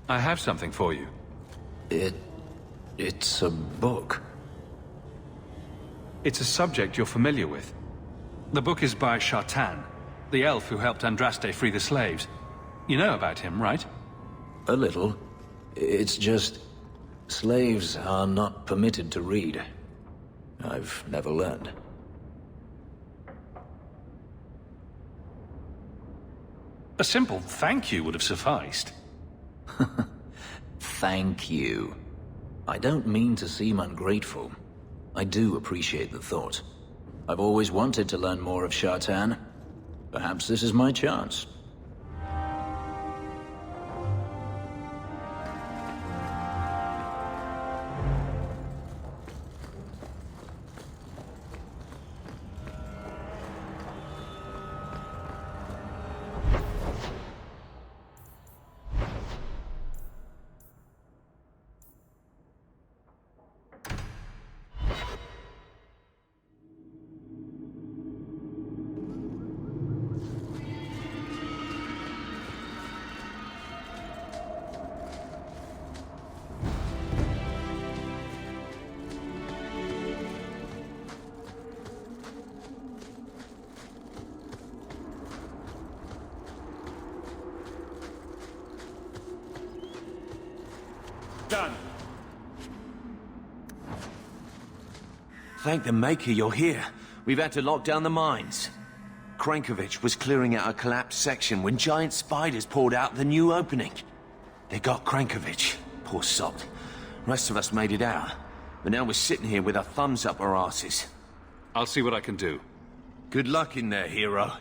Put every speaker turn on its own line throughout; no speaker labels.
I have something for you.
It's a book.
It's a subject you're familiar with. The book is by Shartan, the elf who helped Andraste free the slaves. You know about him, right?
A little. It's just... slaves are not permitted to read. I've never learned.
A simple thank you would have sufficed.
Thank you. I don't mean to seem ungrateful. I do appreciate the thought. I've always wanted to learn more of Shartan. Perhaps this is my chance.
Done.
Thank the Maker you're here. We've had to lock down the mines. Krankovich was clearing out a collapsed section when giant spiders poured out the new opening. They got Krankovich, poor sod. Rest of us made it out. But now we're sitting here with our thumbs up our asses.
I'll see what I can do.
Good luck in there, hero.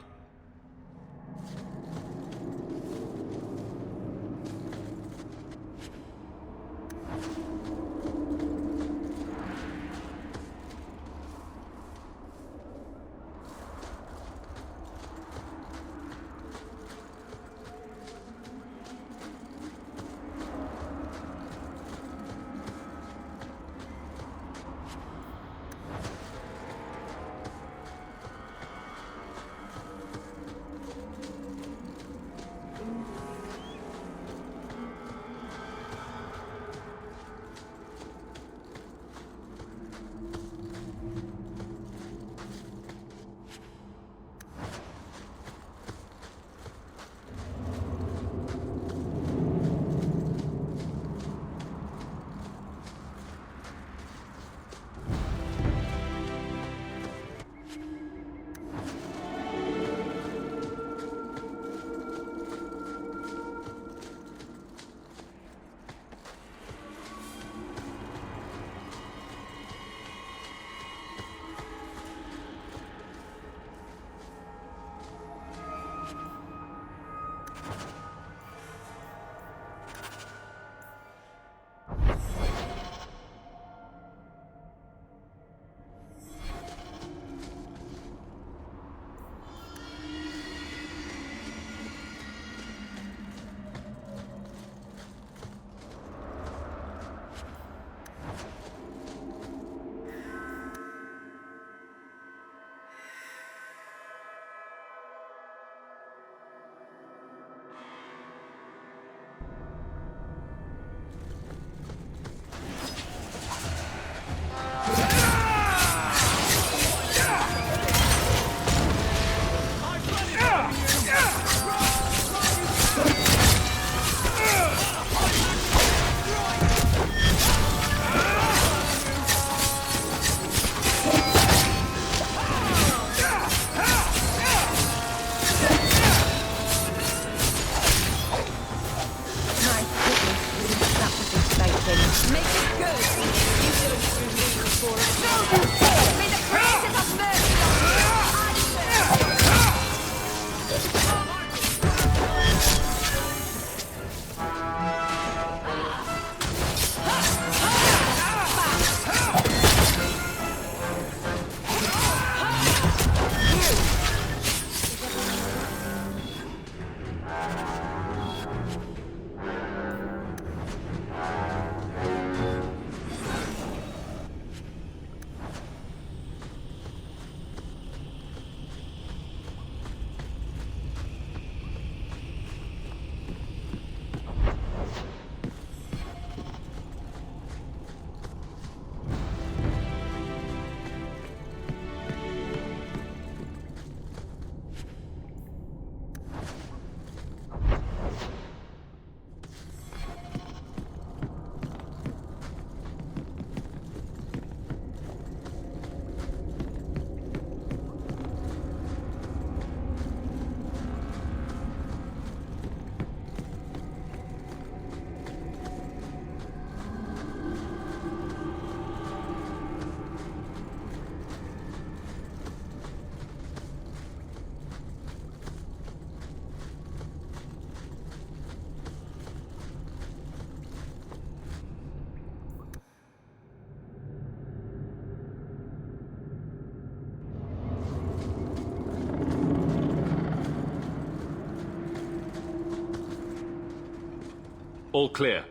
All clear.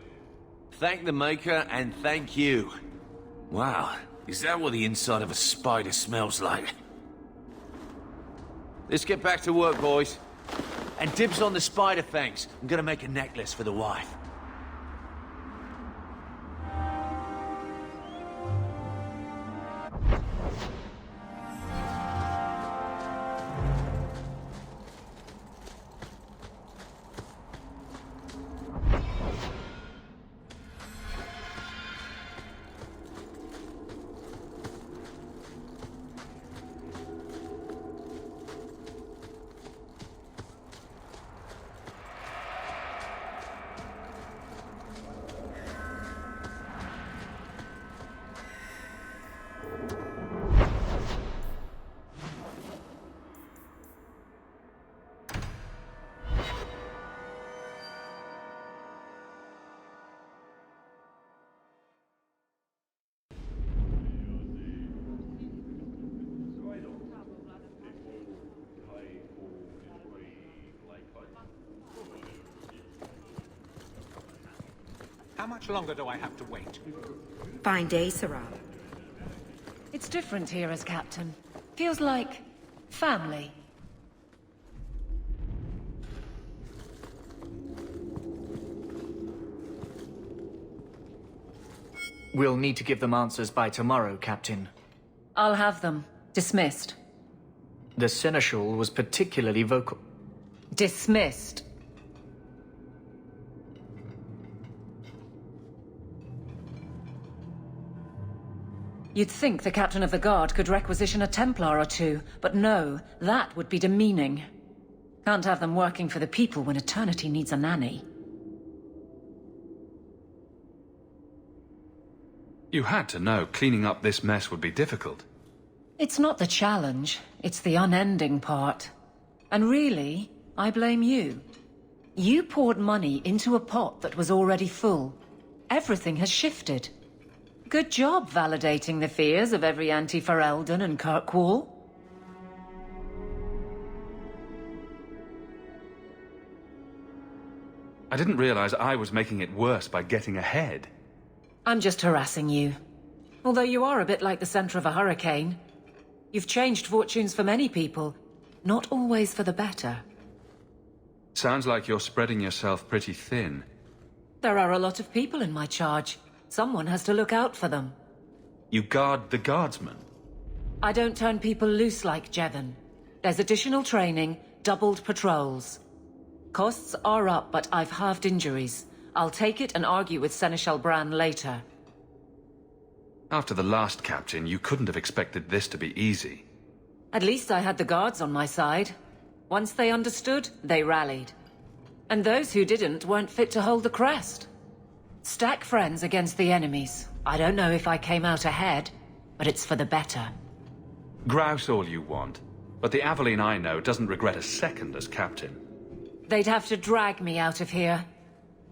Thank the Maker and thank you. Wow, is that what the inside of a spider smells like? Let's get back to work, boys. And dibs on the spider fangs. I'm gonna make a necklace for the wife.
How much longer do I have to wait?
Fine day, Sarah.
It's different here as captain. Feels like family.
We'll need to give them answers by tomorrow, Captain.
I'll have them. Dismissed.
The Seneschal was particularly vocal.
Dismissed. You'd think the captain of the guard could requisition a Templar or two, but no, that would be demeaning. Can't have them working for the people when eternity needs a nanny.
You had to know cleaning up this mess would be difficult.
It's not the challenge, it's the unending part. And really, I blame you. You poured money into a pot that was already full. Everything has shifted. Good job validating the fears of every anti-Ferelden and Kirkwall.
I didn't realize I was making it worse by getting ahead.
I'm just harassing you. Although you are a bit like the center of a hurricane. You've changed fortunes for many people, not always for the better.
Sounds like you're spreading yourself pretty thin.
There are a lot of people in my charge. Someone has to look out for them.
You guard the Guardsman.
I don't turn people loose like Jevon. There's additional training, doubled patrols. Costs are up, but I've halved injuries. I'll take it and argue with Seneschal Bran later.
After the last captain, you couldn't have expected this to be easy.
At least I had the guards on my side. Once they understood, they rallied. And those who didn't weren't fit to hold the crest. Stack friends against the enemies. I don't know if I came out ahead, but it's for the better.
Grouse all you want, but the Aveline I know doesn't regret a second as captain.
They'd have to drag me out of here.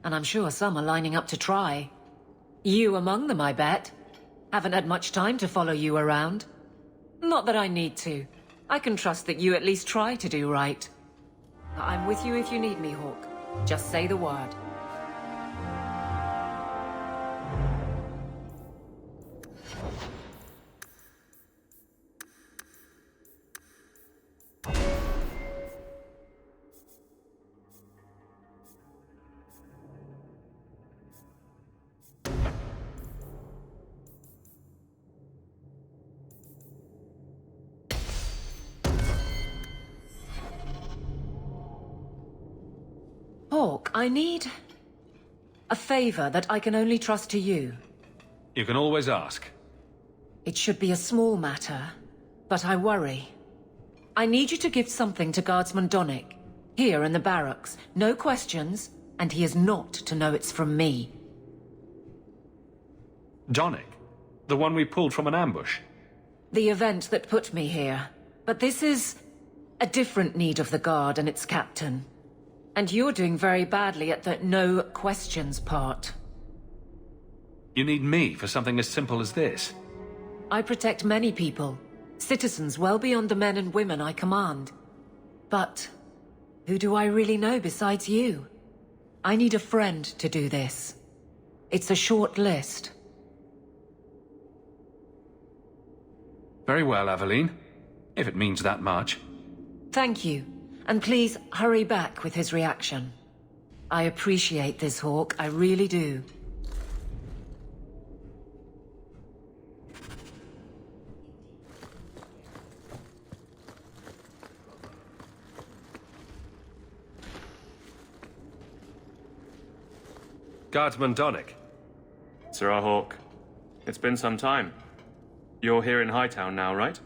And I'm sure some are lining up to try. You among them, I bet. Haven't had much time to follow you around. Not that I need to. I can trust that you at least try to do right. I'm with you if you need me, Hawke. Just say the word. Hawke, I need a favor that I can only trust to you.
You can always ask.
It should be a small matter, but I worry. I need you to give something to Guardsman Donnic, here in the barracks. No questions, and he is not to know it's from me.
Donnic? The one we pulled from an ambush?
The event that put me here. But this is a different need of the Guard and its captain. And you're doing very badly at the no questions part.
You need me for something as simple as this?
I protect many people. Citizens well beyond the men and women I command. But who do I really know besides you? I need a friend to do this. It's a short list.
Very well, Aveline. If it means that much.
Thank you. And please, hurry back with his reaction. I appreciate this, Hawke. I really do.
Guardsman Donnic.
Sir Hawke, it's been some time. You're here in Hightown now, right?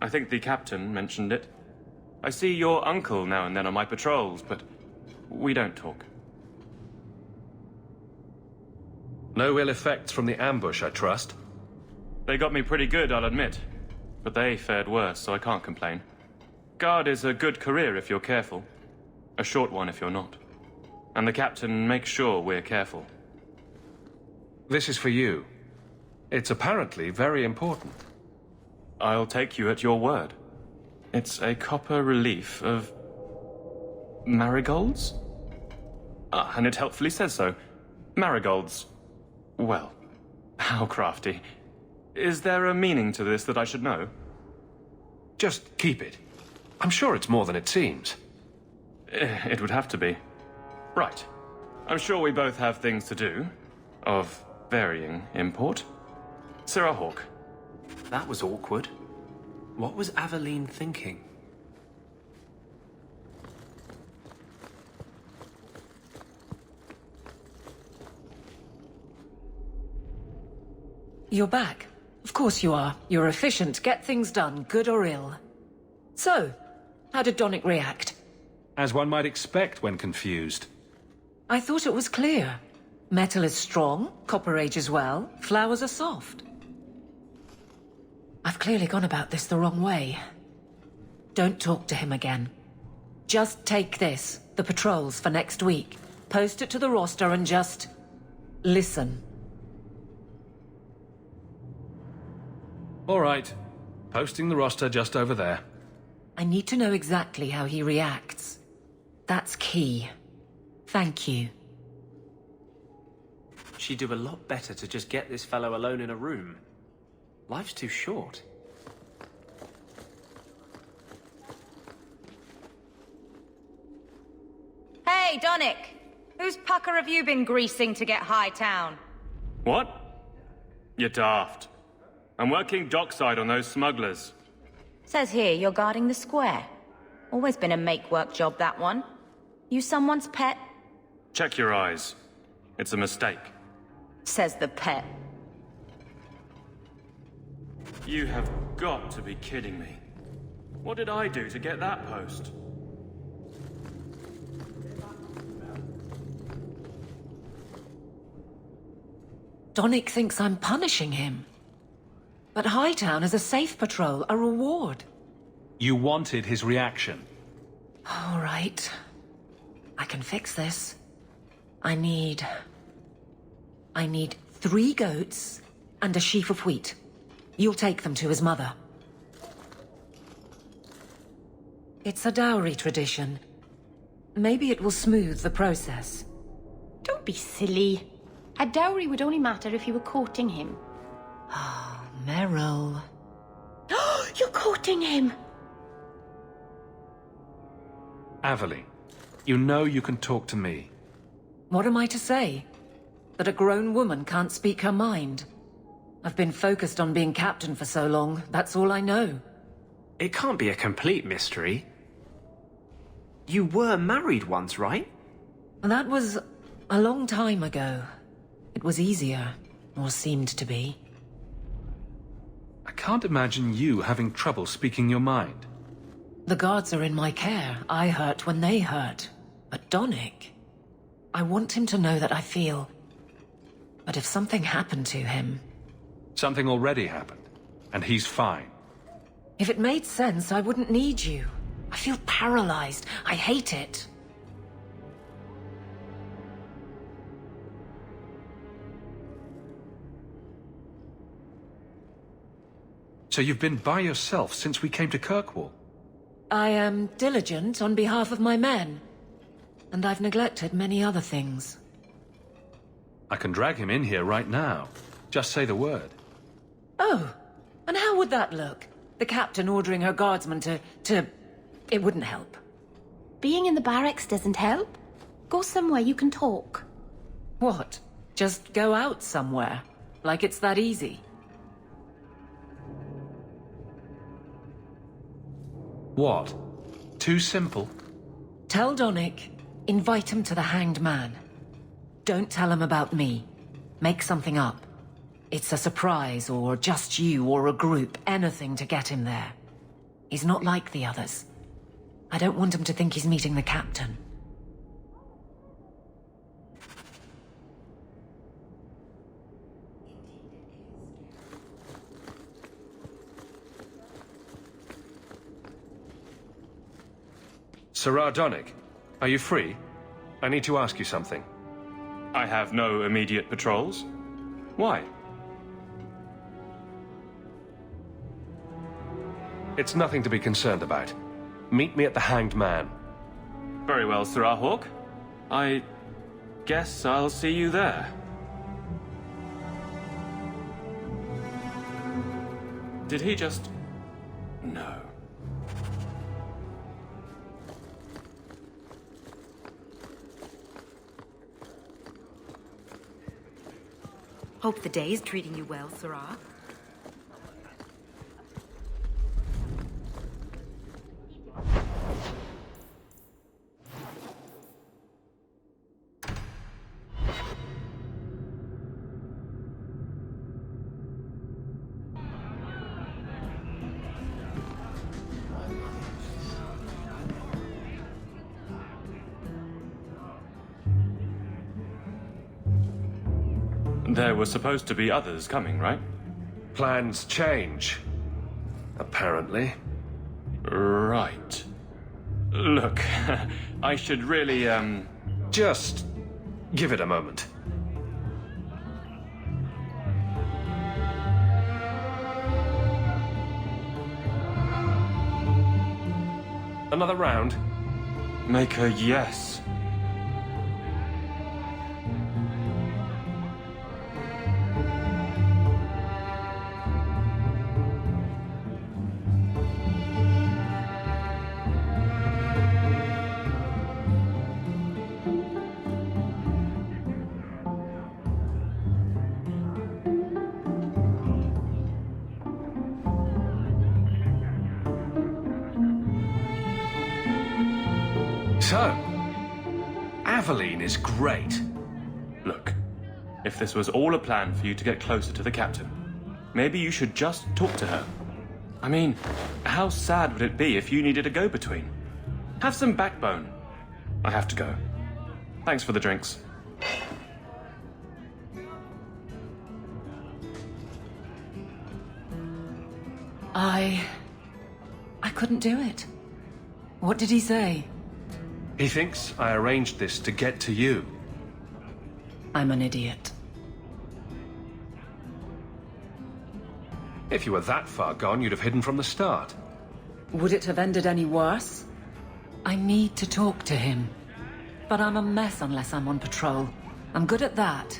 I think the captain mentioned it. I see your uncle now and then on my patrols, but we don't talk.
No ill effects from the ambush, I trust.
They got me pretty good, I'll admit. But they fared worse, so I can't complain. Guard is a good career if you're careful. A short one if you're not. And the captain makes sure we're careful.
This is for you. It's apparently very important.
I'll take you at your word. It's a copper relief of... marigolds? Ah, and it helpfully says so. Marigolds. Well, how crafty. Is there a meaning to this that I should know?
Just keep it. I'm sure it's more than it seems.
It would have to be. Right. I'm sure we both have things to do. Of varying import. Sir Hawke.
That was awkward. What was Aveline thinking?
You're back. Of course you are. You're efficient. Get things done, good or ill. So, how did Donnic react?
As one might expect when confused.
I thought it was clear. Metal is strong, copper ages well, flowers are soft. I've clearly gone about this the wrong way. Don't talk to him again. Just take this, the patrols for next week. Post it to the roster and just... listen.
All right. Posting the roster just over there.
I need to know exactly how he reacts. That's key. Thank you.
She'd do a lot better to just get this fellow alone in a room. Life's too short.
Hey, Donnic! Whose pucker have you been greasing to get Hightown?
What? You're daft. I'm working dockside on those smugglers.
Says here you're guarding the square. Always been a make-work job, that one. You someone's pet?
Check your eyes. It's a mistake.
Says the pet.
You have got to be kidding me. What did I do to get that post?
Donnic thinks I'm punishing him. But Hightown is a safe patrol, a reward.
You wanted his reaction.
All right. I can fix this. I need 3 goats and a sheaf of wheat. You'll take them to his mother. It's a dowry tradition. Maybe it will smooth the process.
Don't be silly. A dowry would only matter if you were courting him.
Oh, Merrill.
You're courting him!
Aveline, you know you can talk to me.
What am I to say? That a grown woman can't speak her mind? I've been focused on being captain for so long, that's all I know.
It can't be a complete mystery. You were married once, right?
That was a long time ago. It was easier, or seemed to be.
I can't imagine you having trouble speaking your mind.
The guards are in my care. I hurt when they hurt. But Donnic... I want him to know that I feel... But if something happened to him...
Something already happened, and he's fine.
If it made sense, I wouldn't need you. I feel paralyzed. I hate it.
So you've been by yourself since we came to Kirkwall?
I am diligent on behalf of my men. And I've neglected many other things.
I can drag him in here right now. Just say the word.
Oh, and how would that look? The captain ordering her guardsman to... It wouldn't help.
Being in the barracks doesn't help. Go somewhere you can talk.
What? Just go out somewhere? Like it's that easy?
What? Too simple?
Tell Donnic, invite him to the Hanged Man. Don't tell him about me. Make something up. It's a surprise, or just you, or a group, anything to get him there. He's not like the others. I don't want him to think he's meeting the captain.
Sirrah Donnic, are you free? I need to ask you something.
I have no immediate patrols. Why?
It's nothing to be concerned about. Meet me at the Hanged Man.
Very well, Sirrah Hawke. I guess I'll see you there. Did he just... No.
Hope the day is treating you well, Sirrah.
There were supposed to be others coming, right?
Plans change. Apparently.
Right. Look, I should really,
Just... give it a moment. Another round?
Make a yes.
So, Aveline is great.
Look, if this was all a plan for you to get closer to the captain, maybe you should just talk to her. I mean, how sad would it be if you needed a go-between? Have some backbone. I have to go. Thanks for the drinks.
I couldn't do it. What did he say?
He thinks I arranged this to get to you.
I'm an idiot.
If you were that far gone, you'd have hidden from the start.
Would it have ended any worse? I need to talk to him. But I'm a mess unless I'm on patrol. I'm good at that.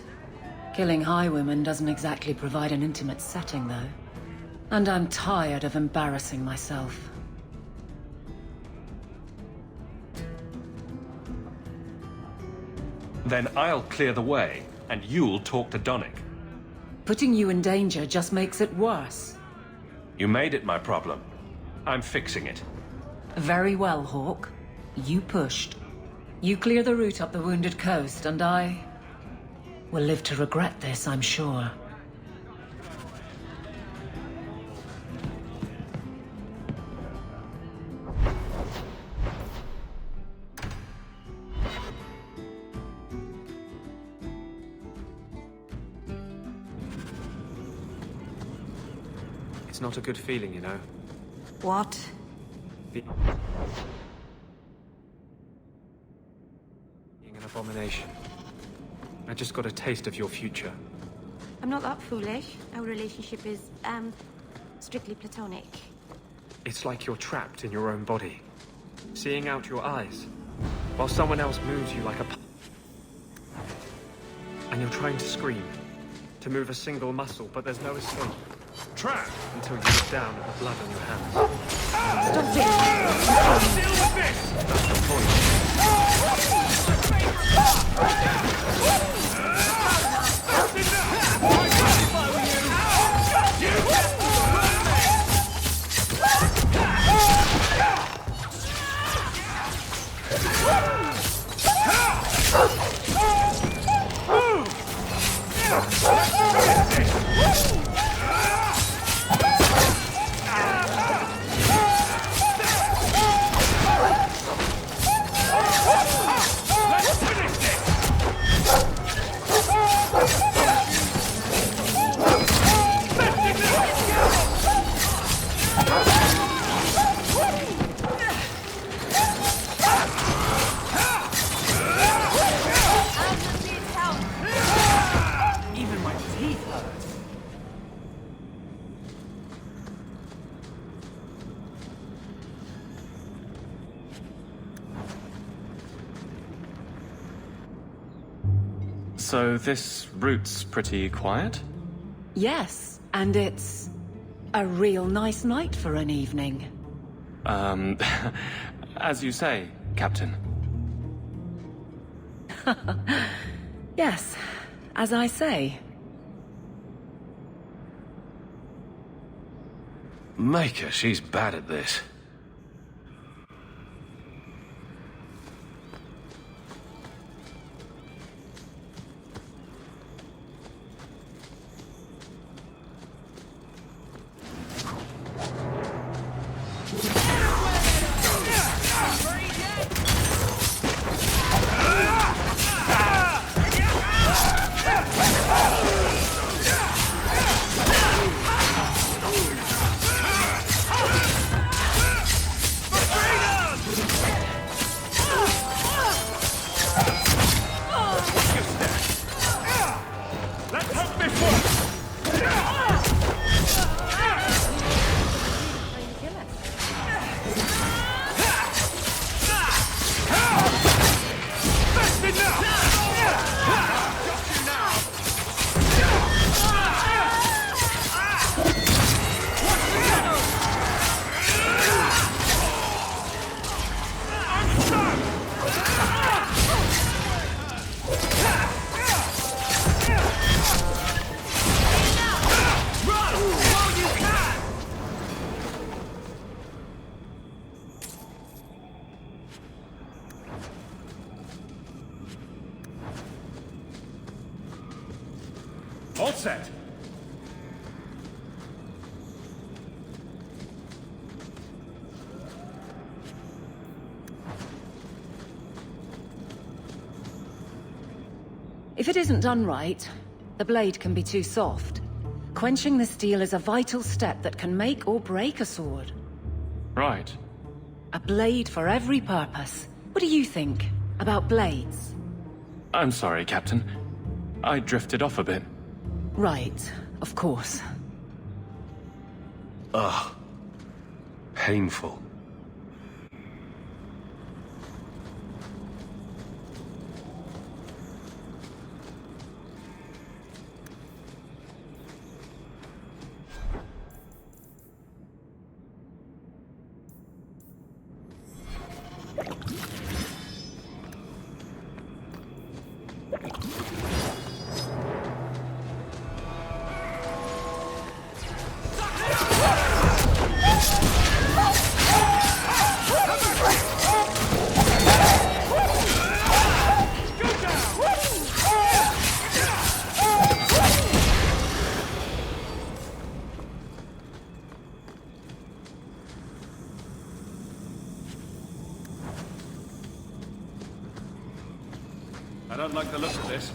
Killing highwaymen doesn't exactly provide an intimate setting, though. And I'm tired of embarrassing myself.
Then I'll clear the way, and you'll talk to Donnic.
Putting you in danger just makes it worse.
You made it my problem. I'm fixing it.
Very well, Hawke. You pushed. You clear the route up the Wounded Coast, and I will live to regret this, I'm sure.
It's not a good feeling, you know.
What?
Being an abomination. I just got a taste of your future.
I'm not that foolish. Our relationship is, strictly platonic.
It's like you're trapped in your own body. Seeing out your eyes. while someone else moves you like a and you're trying to scream, to move a single muscle, but there's no escape. Trap! Until you look down at the blood on your hands.
Stop it!
Deal with this! That's the point.
So this route's pretty quiet?
Yes, and it's a real nice night for an evening.
As you say, Captain.
Yes, as I say.
Maker, she's bad at this.
All set.
If it isn't done right, the blade can be too soft. Quenching the steel is a vital step that can make or break a sword.
Right.
A blade for every purpose. What do you think about blades?
I'm sorry, Captain. I drifted off a bit.
Right, of course.
Ugh. Painful. I don't like the look of this.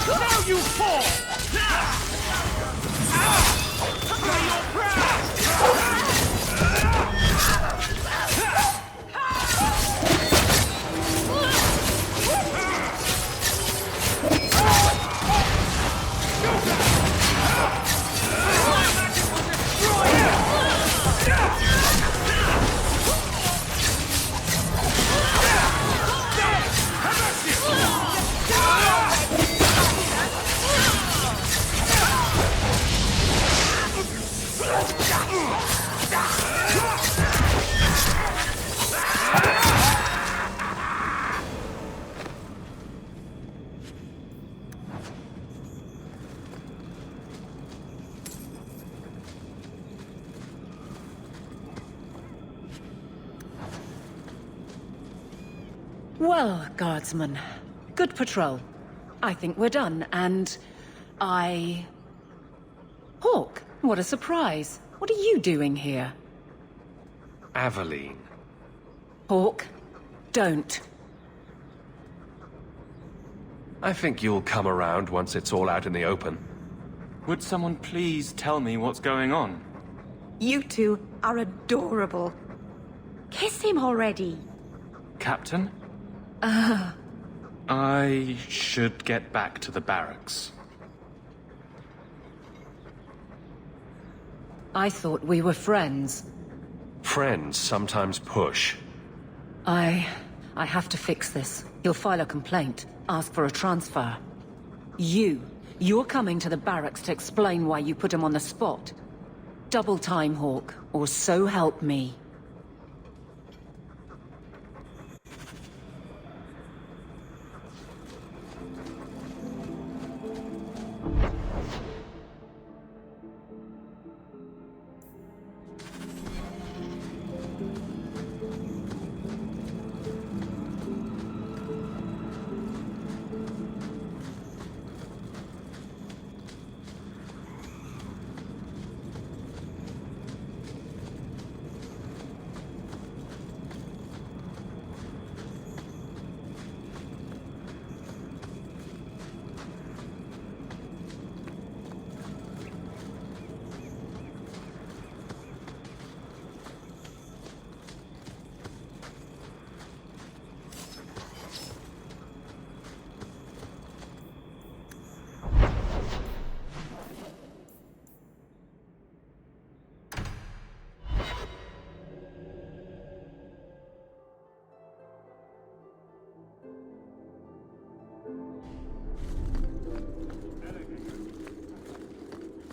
Now you fall! Play your prize!
Well, Guardsman. Good patrol. I think we're done, and Hawke, what a surprise. What are you doing here?
Aveline.
Hawke, don't.
I think you'll come around once it's all out in the open.
Would someone please tell me what's going on?
You two are adorable. Kiss him already.
Captain? I should get back to the barracks.
I thought we were friends.
Friends sometimes push.
I have to fix this. He'll file a complaint, ask for a transfer. You're coming to the barracks to explain why you put him on the spot. Double time, Hawke, or so help me.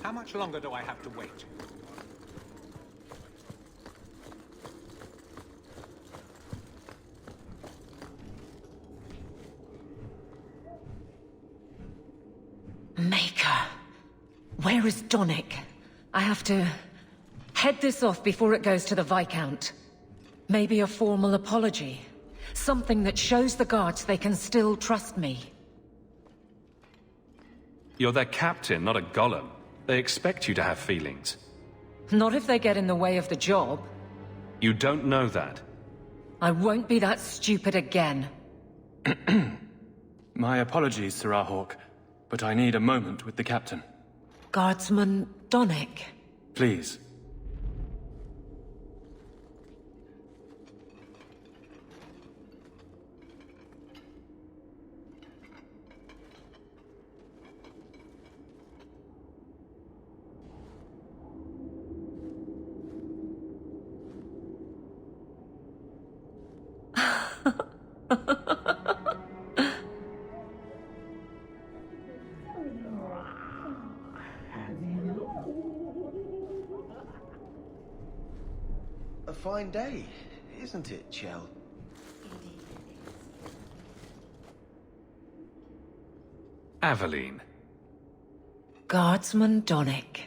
How much longer do I have to wait?
Maker. Where is Donnic? I have to head this off before it goes to the Viscount. Maybe a formal apology. Something that shows the guards they can still trust me.
You're their captain, not a golem. They expect you to have feelings.
Not if they get in the way of the job.
You don't know that.
I won't be that stupid again.
My apologies, Sir Hawke, but I need a moment with the captain.
Guardsman Donnic.
Please.
A fine day, isn't it, Chell?
Aveline.
Guardsman Donnic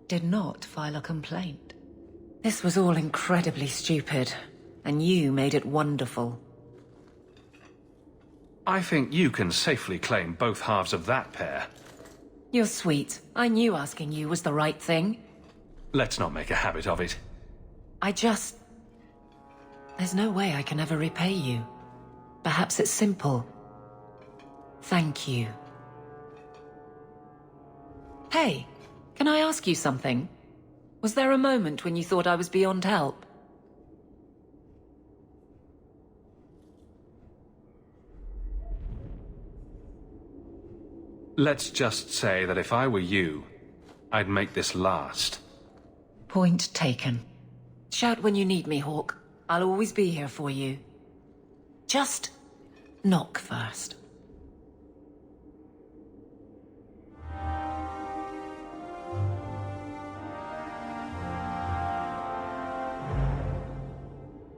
did not file a complaint. This was all incredibly stupid, and you made it wonderful.
I think you can safely claim both halves of that pair.
You're sweet. I knew asking you was the right thing.
Let's not make a habit of it.
There's no way I can ever repay you. Perhaps it's simple. Thank you. Hey, can I ask you something? Was there a moment when you thought I was beyond help?
Let's just say that if I were you, I'd make this last.
Point taken. Shout when you need me, Hawke. I'll always be here for you. Just knock first.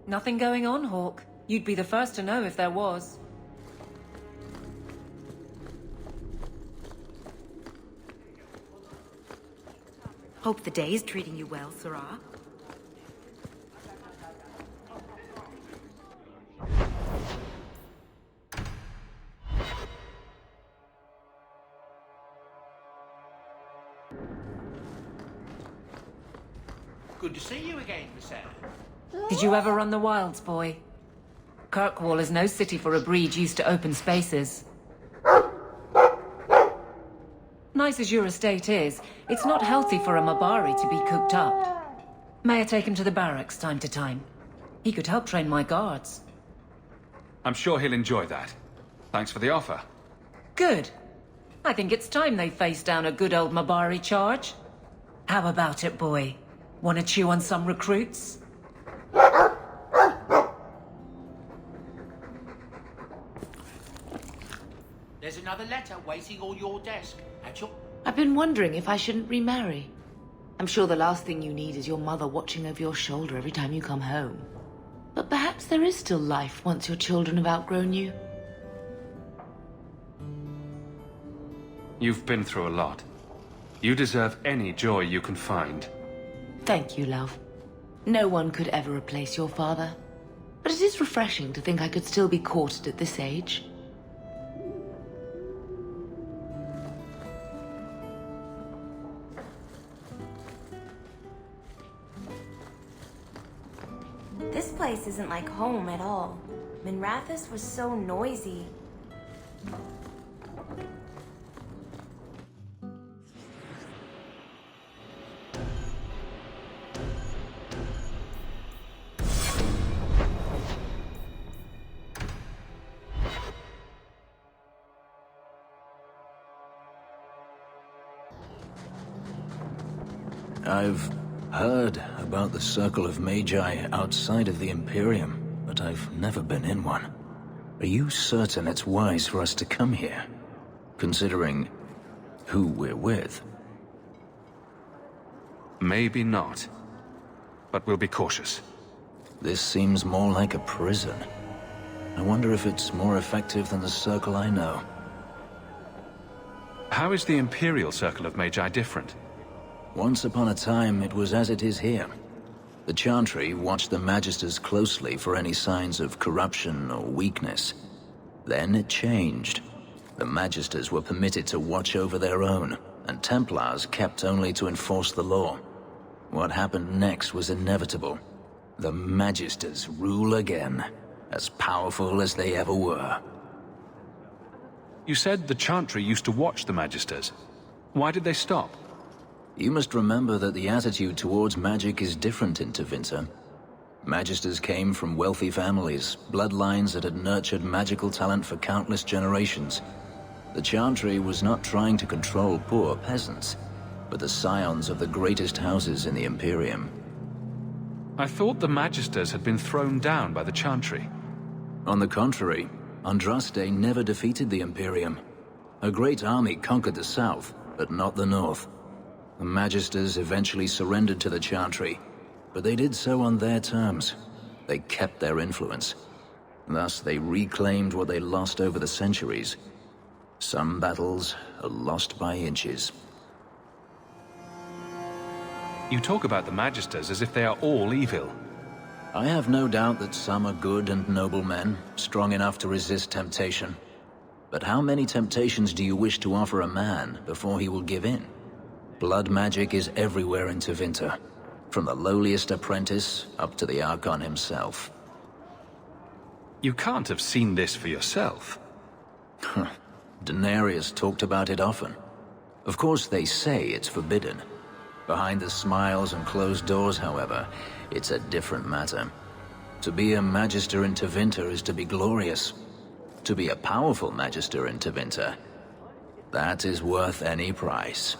Nothing going on, Hawke. You'd be the first to know if there was.
Hope the day is treating you well, Sirrah.
Good to see you again, Miss Anne.
Did you ever run the wilds, boy? Kirkwall is no city for a breed used to open spaces. Nice as your estate is, it's not healthy for a Mabari to be cooped up. May I take him to the barracks time to time? He could help train my guards.
I'm sure he'll enjoy that. Thanks for the offer.
Good. I think it's time they face down a good old Mabari charge. How about it, boy? Want to chew on some recruits?
There's another letter waiting on your desk. At your...
I've been wondering if I shouldn't remarry. I'm sure the last thing you need is your mother watching over your shoulder every time you come home. But perhaps there is still life once your children have outgrown you.
You've been through a lot. You deserve any joy you can find.
Thank you, love. No one could ever replace your father. But it is refreshing to think I could still be courted at this age.
This place isn't like home at all. Minrathous was so noisy.
I've heard about the Circle of Magi outside of the Imperium, but I've never been in one. Are you certain it's wise for us to come here, considering who we're with?
Maybe not. But we'll be cautious.
This seems more like a prison. I wonder if it's more effective than the Circle I know.
How is the Imperial Circle of Magi different?
Once upon a time, it was as it is here. The Chantry watched the Magisters closely for any signs of corruption or weakness. Then it changed. The Magisters were permitted to watch over their own, and Templars kept only to enforce the law. What happened next was inevitable. The Magisters rule again, as powerful as they ever were.
You said the Chantry used to watch the Magisters. Why did they stop?
You must remember that the attitude towards magic is different in Tevinter. Magisters came from wealthy families, bloodlines that had nurtured magical talent for countless generations. The Chantry was not trying to control poor peasants, but the scions of the greatest houses in the Imperium.
I thought the Magisters had been thrown down by the Chantry.
On the contrary, Andraste never defeated the Imperium. A great army conquered the south, but not the north. The Magisters eventually surrendered to the Chantry, but they did so on their terms. They kept their influence. Thus, they reclaimed what they lost over the centuries. Some battles are lost by inches.
You talk about the Magisters as if they are all evil.
I have no doubt that some are good and noble men, strong enough to resist temptation. But how many temptations do you wish to offer a man before he will give in? Blood magic is everywhere in Tevinter, from the lowliest apprentice up to the Archon himself.
You can't have seen this for yourself.
Daenerys talked about it often. Of course they say it's forbidden. Behind the smiles and closed doors, however, it's a different matter. To be a Magister in Tevinter is to be glorious. To be a powerful Magister in Tevinter, that is worth any price.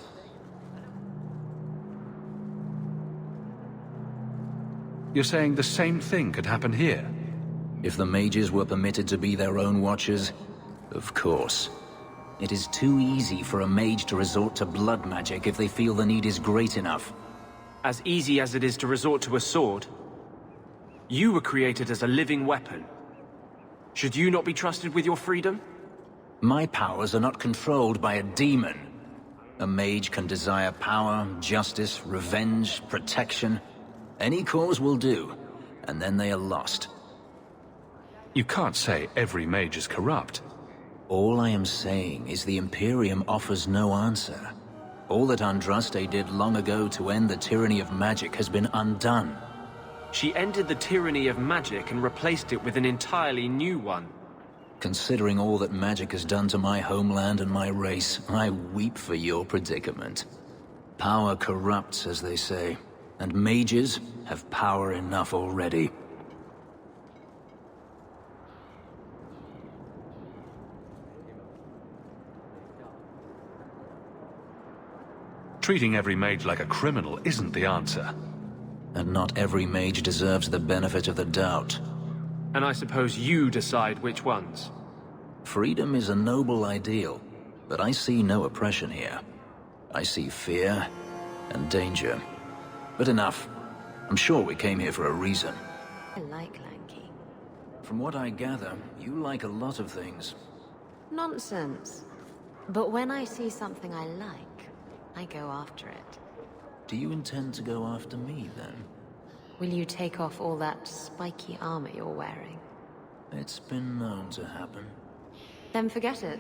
You're saying the same thing could happen here?
If the mages were permitted to be their own watchers, of course. It is too easy for a mage to resort to blood magic if they feel the need is great enough.
As easy as it is to resort to a sword. You were created as a living weapon. Should you not be trusted with your freedom?
My powers are not controlled by a demon. A mage can desire power, justice, revenge, protection. Any cause will do, and then they are lost.
You can't say every mage is corrupt.
All I am saying is the Imperium offers no answer. All that Andraste did long ago to end the tyranny of magic has been undone.
She ended the tyranny of magic and replaced it with an entirely new one.
Considering all that magic has done to my homeland and my race, I weep for your predicament. Power corrupts, as they say, and mages have power enough already.
Treating every mage like a criminal isn't the answer.
And not every mage deserves the benefit of the doubt.
And I suppose you decide which ones.
Freedom is a noble ideal, but I see no oppression here. I see fear and danger. But enough. I'm sure we came here for a reason.
I like Lanky.
From what I gather, you like a lot of things.
Nonsense. But when I see something I like, I go after it.
Do you intend to go after me, then?
Will you take off all that spiky armor you're wearing?
It's been known to happen.
Then forget it.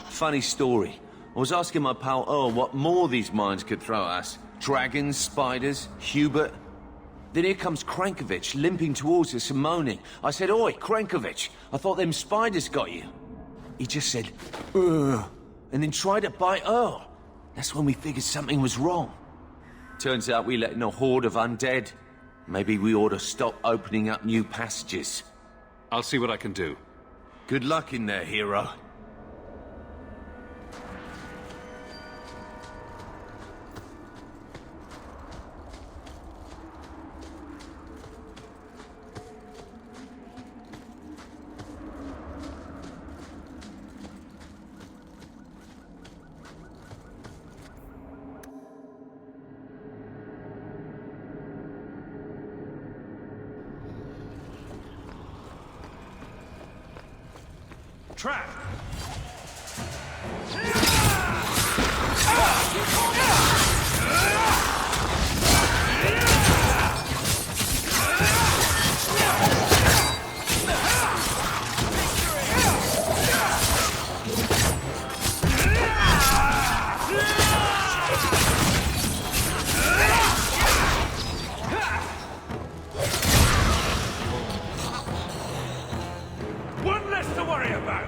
Funny story. I was asking my pal Earl what more these mines could throw at us. Dragons, spiders, Hubert. Then here comes Krankovich limping towards us and moaning. I said, "Oi, Krankovich, I thought them spiders got you." He just said, "Ugh," and then tried to bite Earl. That's when we figured something was wrong. Turns out we let in a horde of undead. Maybe we ought to stop opening up new passages.
I'll see what I can do.
Good luck in there, hero.
Trap! One less to worry about!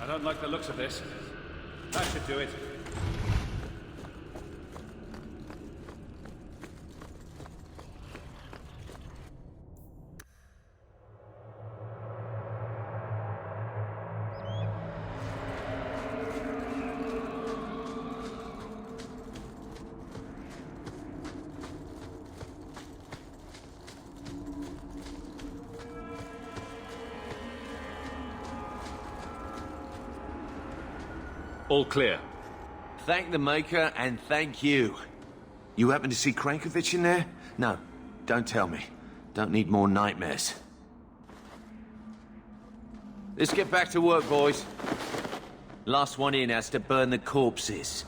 I don't like the looks of this. That should do it. All clear.
Thank the Maker, and thank you. You happen to see Krankovich in there? No, don't tell me. Don't need more nightmares. Let's get back to work, boys. Last one in has to burn the corpses.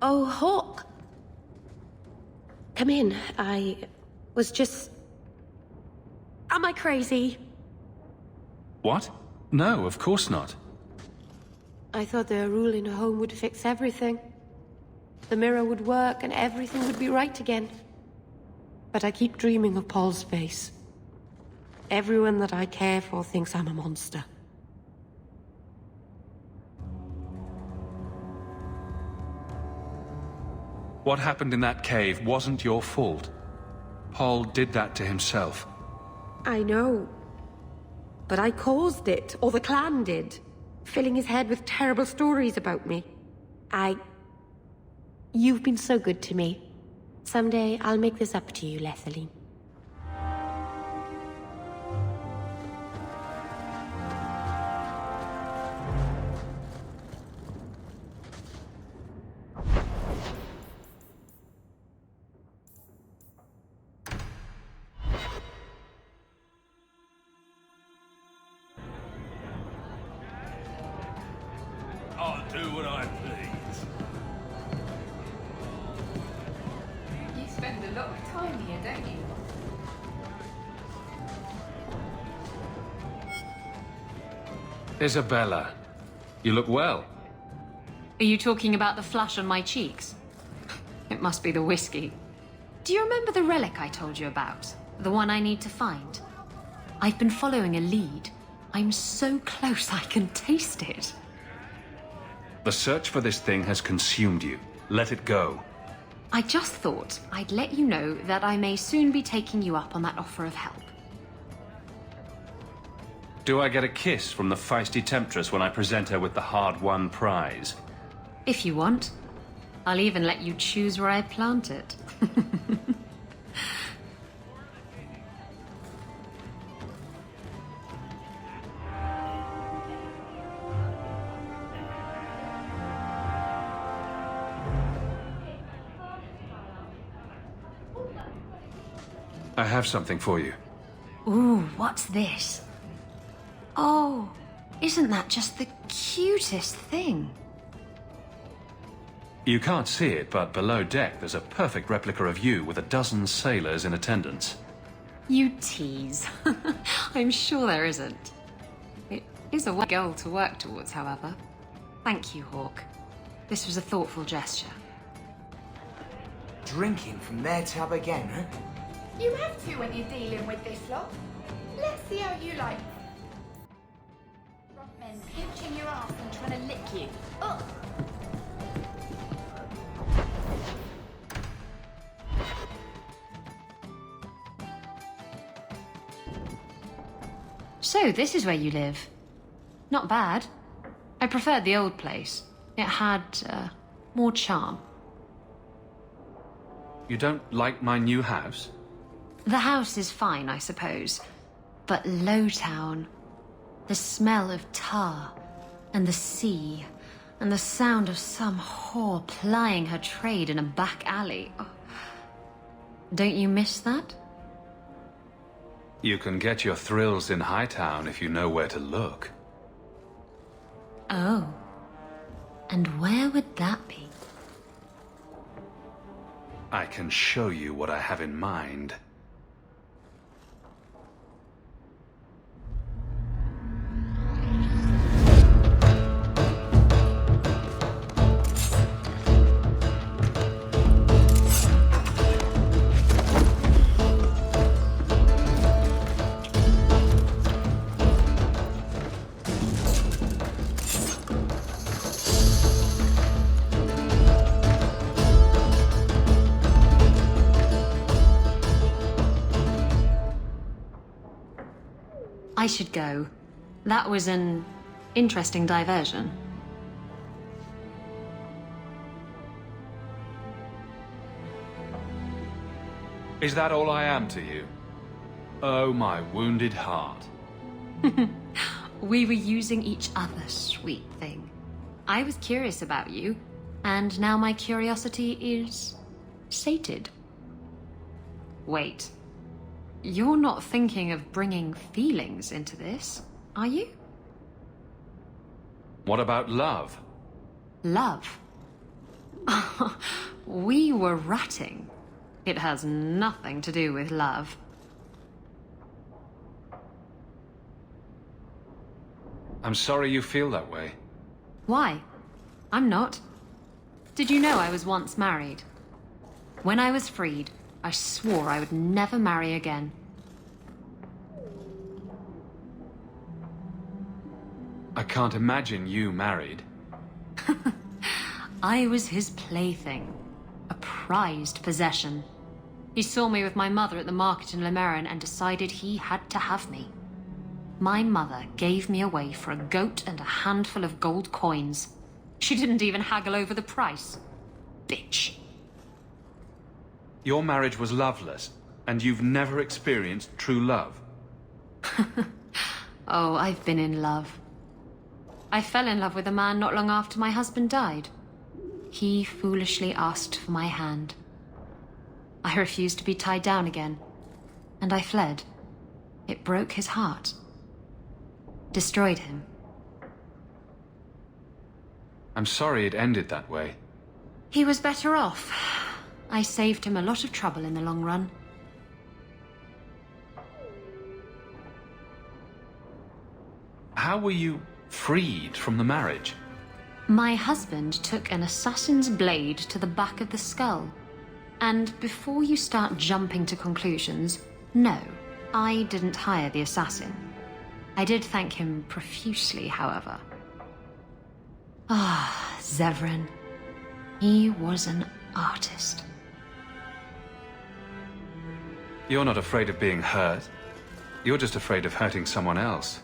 Oh, Hawke. Come in. I was just... Am I crazy?
What? No, of course not.
I thought the rule in a home would fix everything. The mirror would work and everything would be right again. But I keep dreaming of Paul's face. Everyone that I care for thinks I'm a monster.
What happened in that cave wasn't your fault. Paul did that to himself.
I know. But I caused it, or the clan did. Filling his head with terrible stories about me. You've been so good to me. Someday I'll make this up to you, Aveline.
I'll do what I please.
You spend a lot of time here, don't you?
Isabela, you look well.
Are you talking about the flush on my cheeks? It must be the whiskey. Do you remember the relic I told you about? The one I need to find? I've been following a lead. I'm so close I can taste it.
The search for this thing has consumed you. Let it go.
I just thought I'd let you know that I may soon be taking you up on that offer of help.
Do I get a kiss from the feisty temptress when I present her with the hard-won prize?
If you want. I'll even let you choose where I plant it.
I have something for you.
Ooh, what's this? Oh, isn't that just the cutest thing?
You can't see it, but below deck there's a perfect replica of you with a dozen sailors in attendance.
You tease. I'm sure there isn't. It is a goal to work towards, however. Thank you, Hawke. This was a thoughtful gesture.
Drinking from their tab again, huh?
You have to when you're dealing with this lot. Let's see how you like. Frontmen pinching your ass and trying to lick you. Ugh.
So, this is where you live. Not bad. I preferred the old place. It had more charm.
You don't like my new house?
The house is fine, I suppose. But Lowtown, the smell of tar, and the sea, and the sound of some whore plying her trade in a back alley. Oh. Don't you miss that?
You can get your thrills in Hightown if you know where to look.
Oh. And where would that be?
I can show you what I have in mind.
I should go. That was an interesting diversion.
Is that all I am to you? Oh, my wounded heart.
We were using each other, sweet thing. I was curious about you, and now my curiosity is sated. Wait. You're not thinking of bringing feelings into this, are you?
What about love?
Love? We were ratting. It has nothing to do with love.
I'm sorry you feel that way.
Why? I'm not. Did you know I was once married? When I was freed, I swore I would never marry again.
I can't imagine you married.
I was his plaything. A prized possession. He saw me with my mother at the market in Lemerin and decided he had to have me. My mother gave me away for a goat and a handful of gold coins. She didn't even haggle over the price. Bitch.
Your marriage was loveless, and you've never experienced true love.
Oh, I've been in love. I fell in love with a man not long after my husband died. He foolishly asked for my hand. I refused to be tied down again, and I fled. It broke his heart. Destroyed him.
I'm sorry it ended that way.
He was better off. I saved him a lot of trouble in the long run.
How were you freed from the marriage?
My husband took an assassin's blade to the back of the skull. And before you start jumping to conclusions, no, I didn't hire the assassin. I did thank him profusely, however. Ah, Zevran. He was an artist.
You're not afraid of being hurt. You're just afraid of hurting someone else.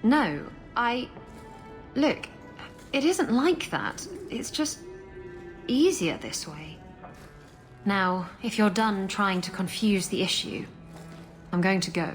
No, Look, it isn't like that. It's just easier this way. Now, if you're done trying to confuse the issue, I'm going to go.